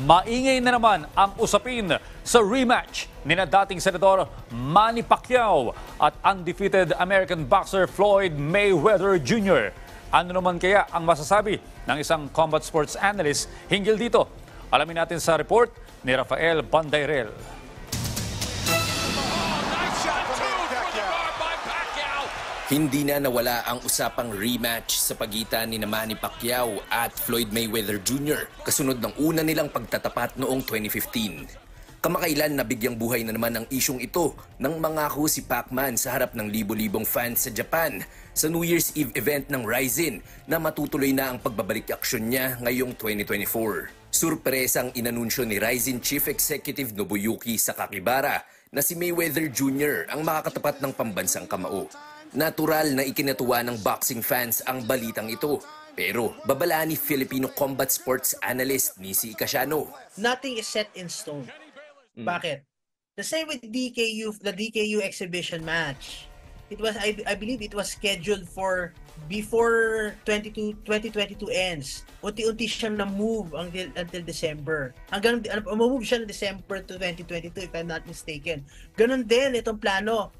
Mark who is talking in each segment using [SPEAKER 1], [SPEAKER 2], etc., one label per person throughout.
[SPEAKER 1] Maingay na naman ang usapin sa rematch ni na dating Senador Manny Pacquiao at undefeated American boxer Floyd Mayweather Jr. Ano naman kaya ang masasabi ng isang combat sports analyst hinggil dito? Alamin natin sa report ni Rafael Bandairel.
[SPEAKER 2] Hindi na nawala ang usapang rematch sa pagitan ni Manny Pacquiao at Floyd Mayweather Jr. kasunod ng una nilang pagtatapat noong 2015. Kamakailan nabigyang buhay na naman ang isyong ito nang mangako si Pacman sa harap ng libo-libong fans sa Japan sa New Year's Eve event ng Rizin na matutuloy na ang pagbabalik aksyon niya ngayong 2024. Surpresang inanunsyo ni Rizin Chief Executive Nobuyuki Sakakibara na si Mayweather Jr. ang makakatapat ng pambansang kamao. Natural na ikinatuwa ng boxing fans ang balitang ito. Pero babala ni Filipino combat sports analyst Nisi Icasiano.
[SPEAKER 3] Nothing is set in stone. Bakit? The same with DKU, the DKU exhibition match. It was, I believe it was scheduled for before 2022 ends. Unti-unti siyang na-move until December. Hanggang move siya ng December to 2022 if I'm not mistaken. Ganon din itong plano.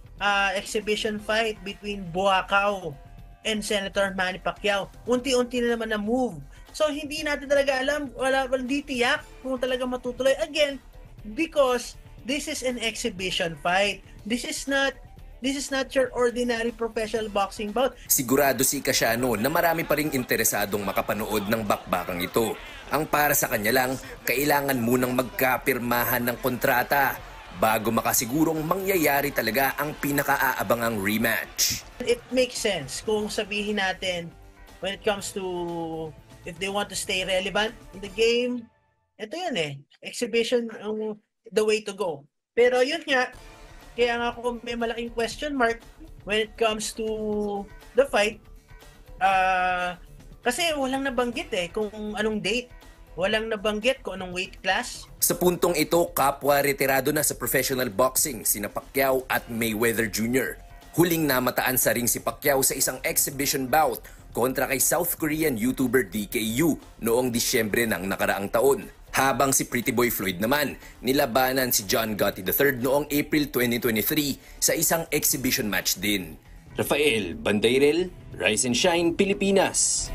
[SPEAKER 3] Exhibition fight between Buakaw and Senator Manny Pacquiao. Unti-unti na naman na-move. So hindi natin talaga alam, hindi tiyak kung talaga matutuloy. Again, because this is an exhibition fight. This is not your ordinary professional boxing bout.
[SPEAKER 2] Sigurado si Icasiano na marami pa ring interesadong makapanood ng bakbakang ito. Ang para sa kanya lang, kailangan munang magkapirmahan ng kontrata bago makasigurong mangyayari talaga ang pinakaaabangang rematch.
[SPEAKER 3] It makes sense kung sabihin natin when it comes to if they want to stay relevant in the game, ito yan exhibition the way to go. Pero yun nga, kaya nga ako may malaking question mark when it comes to the fight kasi walang nabanggit kung anong date. Walang nabanggit kung anong weight class.
[SPEAKER 2] Sa puntong ito, kapwa retirado na sa professional boxing sina Pacquiao at Mayweather Jr. Huling namataan sa ring si Pacquiao sa isang exhibition bout kontra kay South Korean YouTuber DKU noong Disyembre ng nakaraang taon. Habang si Pretty Boy Floyd naman, nilabanan si John Gotti III noong April 2023 sa isang exhibition match din. Rafael Bandairel, Rise and Shine, Pilipinas.